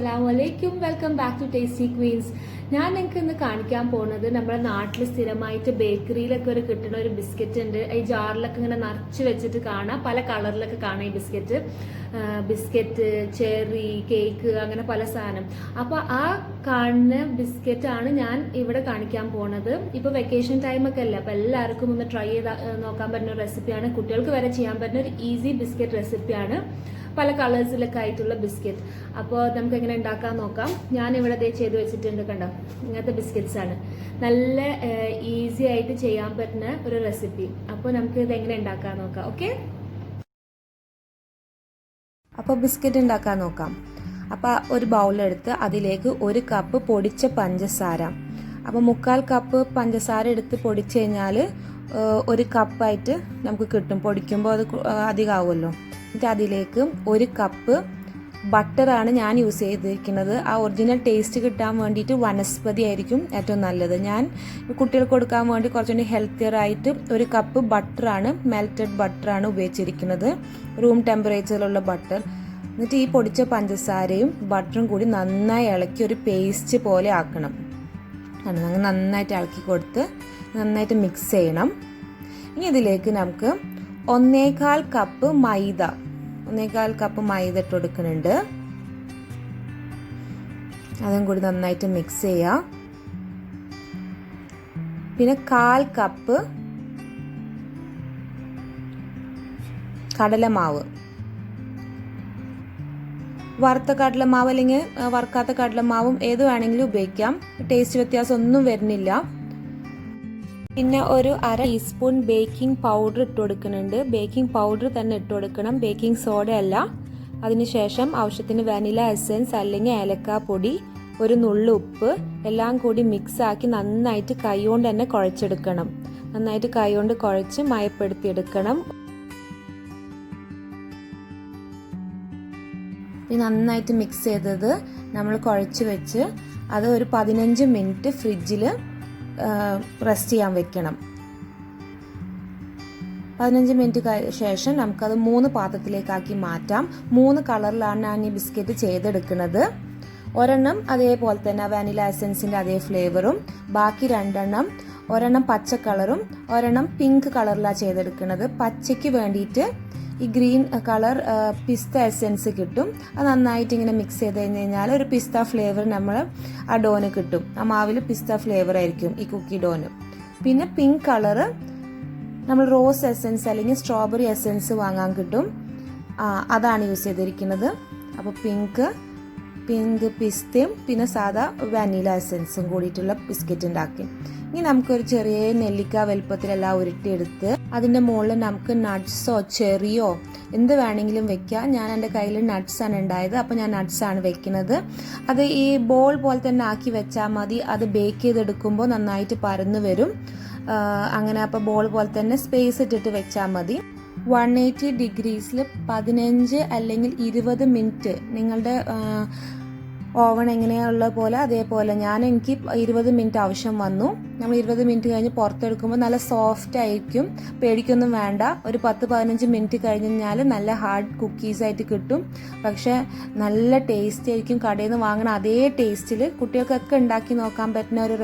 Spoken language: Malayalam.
അസ്സലാമലൈക്കും, welcome back to Tasty Queens. ഞാൻ നിങ്ങൾക്ക് ഇന്ന് കാണിക്കാൻ പോകുന്നത് നമ്മുടെ നാട്ടിൽ സ്ഥിരമായിട്ട് ബേക്കറിയിലൊക്കെ കിട്ടുന്ന ഒരു ബിസ്ക്കറ്റ് ഉണ്ട്. ഈ ജാറിലൊക്കെ ഇങ്ങനെ നിറച്ച് വെച്ചിട്ട് കാണാം, പല കളറിലൊക്കെ കാണാം ഈ ബിസ്ക്കറ്റ്, ചെറി, കേക്ക്, അങ്ങനെ പല സാധനം. അപ്പോൾ ആ കാണുന്ന ബിസ്ക്കറ്റാണ് ഞാൻ ഇവിടെ കാണിക്കാൻ പോകുന്നത്. ഇപ്പോൾ വെക്കേഷൻ ടൈമൊക്കെ അല്ലേ, അപ്പോൾ എല്ലാവർക്കും ഒന്ന് ട്രൈ ചെയ്ത് നോക്കാൻ പറ്റുന്ന ഒരു റെസിപ്പിയാണ്. കുട്ടികൾക്ക് വരെ ചെയ്യാൻ പറ്റുന്ന ഒരു ഈസി ബിസ്ക്കറ്റ് റെസിപ്പിയാണ്, പല കളേഴ്സിലൊക്കെ ആയിട്ടുള്ള ബിസ്ക്കറ്റ്. അപ്പോൾ നമുക്ക് എങ്ങനെ ഉണ്ടാക്കാൻ നോക്കാം. ഞാനിവിടെ ചെയ്ത് വെച്ചിട്ടുണ്ട്, കണ്ടോ, ഇങ്ങനത്തെ ബിസ്ക്കറ്റ്സ് ആണ്. നല്ല ഈസി ആയിട്ട് ചെയ്യാൻ പറ്റുന്ന ഒരു റെസിപ്പി. അപ്പോൾ നമുക്ക് ഇത് എങ്ങനെ ഉണ്ടാക്കാൻ നോക്കാം. ഓക്കെ, അപ്പോൾ ബിസ്ക്കറ്റ് ഉണ്ടാക്കാൻ നോക്കാം. അപ്പോൾ ഒരു ബൗളെടുത്ത് അതിലേക്ക് 1 കപ്പ് പൊടിച്ച പഞ്ചസാര, അപ്പോൾ 1/4 കപ്പ് പഞ്ചസാര എടുത്ത് പൊടിച്ച് കഴിഞ്ഞാൽ 1 കപ്പായിട്ട് നമുക്ക് കിട്ടും. പൊടിക്കുമ്പോൾ അത് അധികമാവുമല്ലോ. എന്നിട്ട് അതിലേക്ക് 1 കപ്പ് ബട്ടറാണ് ഞാൻ യൂസ് ചെയ്തിരിക്കുന്നത്. ആ ഒറിജിനൽ ടേസ്റ്റ് കിട്ടാൻ വേണ്ടിയിട്ട് വനസ്പതി ആയിരിക്കും ഏറ്റവും നല്ലത്. ഞാൻ കുട്ടികൾക്ക് കൊടുക്കാൻ വേണ്ടി കുറച്ചുകൂടി ഹെൽത്തിയർ ആയിട്ട് 1 കപ്പ് ബട്ടറാണ്, മെൽറ്റഡ് ബട്ടറാണ് ഉപയോഗിച്ചിരിക്കുന്നത്, റൂം ടെമ്പറേച്ചറിലുള്ള ബട്ടർ. എന്നിട്ട് ഈ പൊടിച്ച പഞ്ചസാരയും ബട്ടറും കൂടി നന്നായി ഇളക്കി ഒരു പേസ്റ്റ് പോലെ ആക്കണം. അങ്ങനെ നന്നായിട്ട് ഇളക്കി കൊടുത്ത് നന്നായിട്ട് മിക്സ് ചെയ്യണം. ഇനി ഇതിലേക്ക് നമുക്ക് 1/4 കപ്പ് മൈദ ഇട്ട് കൊടുക്കുന്നുണ്ട്. അതും കൂടി നന്നായിട്ട് മിക്സ് ചെയ്യാം. പിന്നെ 1/4 കപ്പ് കടലമാവ്, വറുത്ത കടലമാവ് അല്ലെങ്കിൽ വറുക്കാത്ത കടലമാവും ഏത് വേണമെങ്കിലും ഉപയോഗിക്കാം. ടേസ്റ്റ് വ്യത്യാസം ഒന്നും വരുന്നില്ല. പിന്നെ ഒരു 1/2 ടീസ്പൂൺ ബേക്കിംഗ് പൗഡർ ഇട്ട് കൊടുക്കുന്നുണ്ട്. ബേക്കിംഗ് പൗഡർ തന്നെ ഇട്ട് കൊടുക്കണം, ബേക്കിംഗ് സോഡ അല്ല. അതിനുശേഷം ആവശ്യത്തിന് വാനില എസൻസ് അല്ലെങ്കിൽ ഏലക്കാപ്പൊടി, ഒരു നുള്ളു ഉപ്പ്, എല്ലാം കൂടി മിക്സ് ആക്കി നന്നായിട്ട് കൈകൊണ്ട് തന്നെ കുഴച്ചെടുക്കണം. നന്നായിട്ട് കൈകൊണ്ട് കുഴച്ച് മയപ്പെടുത്തിയെടുക്കണം. നന്നായിട്ട് മിക്സ് ചെയ്തത് നമ്മൾ കുഴച്ച് വെച്ച് അത് ഒരു 15 മിനിറ്റ് ഫ്രിഡ്ജിൽ റെസ്റ്റ് ചെയ്യാൻ വെക്കണം. 15 മിനിറ്റ് ശേഷം നമുക്കത് 3 പാത്രത്തിലേക്കാക്കി മാറ്റാം. 3 കളറിലാണ് ഞാൻ ഈ ബിസ്ക്കറ്റ് ചെയ്തെടുക്കുന്നത്. ഒരെണ്ണം അതേപോലെ തന്നെ വാനില എസൻസിൻ്റെ അതേ ഫ്ലേവറും, ബാക്കി 2 ഒരെണ്ണം പച്ച കളറും ഒരെണ്ണം പിങ്ക് കളറിലാണ് ചെയ്തെടുക്കുന്നത്. പച്ചയ്ക്ക് വേണ്ടിയിട്ട് ഈ ഗ്രീൻ കളർ പിസ്ത എസെൻസ് കിട്ടും. അത് നന്നായിട്ട് ഇങ്ങനെ മിക്സ് ചെയ്ത് കഴിഞ്ഞാൽ ഒരു പിസ്ത ഫ്ലേവർ നമ്മൾ ആ ഡോന് കിട്ടും. ആ മാവിൽ പിസ്ത ഫ്ലേവർ ആയിരിക്കും ഈ കുക്കി ഡോന്. പിന്നെ പിങ്ക് കളറ് നമ്മൾ റോസ് എസെൻസ് അല്ലെങ്കിൽ സ്ട്രോബെറി എസെൻസ് വാങ്ങാൻ കിട്ടും, അതാണ് യൂസ് ചെയ്തിരിക്കുന്നത്. അപ്പോൾ പിങ്ക് പിസ്തയും പിന്നെ സാധാ വാനില എസെൻസും കൂടിയിട്ടുള്ള ബിസ്ക്കറ്റ് ഉണ്ടാക്കി. ഇനി നമുക്കൊരു ചെറിയ നെല്ലിക്ക വലുപ്പത്തിലെല്ലാം ഉരുട്ടിയെടുത്ത് അതിൻ്റെ മുകളിൽ നമുക്ക് നട്ട്സോ ചെറിയോ എന്ത് വേണമെങ്കിലും വെക്കാം. ഞാൻ എൻ്റെ കയ്യിൽ നട്ട്സാണ് ഉണ്ടായത്, അപ്പോൾ ഞാൻ നട്ട്സാണ് വെക്കുന്നത്. അത് ഈ ബോൾ പോലെ തന്നെ ആക്കി വെച്ചാൽ മതി. അത് ബേക്ക് ചെയ്തെടുക്കുമ്പോൾ നന്നായിട്ട് പരന്നു വരും. അങ്ങനെ അപ്പോൾ ബോൾ പോലെ തന്നെ സ്പേസ് ഇട്ടിട്ട് വെച്ചാൽ മതി. 180 ഡിഗ്രീസിൽ 15 അല്ലെങ്കിൽ 20 മിനിറ്റ് നിങ്ങളുടെ ഓവൺ എങ്ങനെയുള്ള പോലെ അതേപോലെ എനിക്ക് 20 മിനിറ്റ് ആവശ്യം വന്നു. നമ്മൾ 20 മിനിറ്റ് കഴിഞ്ഞ് പുറത്തെടുക്കുമ്പോൾ നല്ല സോഫ്റ്റ് ആയിരിക്കും, പേടിക്കൊന്നും വേണ്ട. ഒരു 10-15 മിനിറ്റ് കഴിഞ്ഞ് കഴിഞ്ഞാൽ നല്ല ഹാർഡ് കുക്കീസായിട്ട് കിട്ടും. പക്ഷേ നല്ല ടേസ്റ്റ് ആയിരിക്കും. കടയിൽ നിന്ന് വാങ്ങണ അതേ ടേസ്റ്റിൽ കുട്ടികൾക്കൊക്കെ ഉണ്ടാക്കി നോക്കാൻ പറ്റുന്ന ഒരു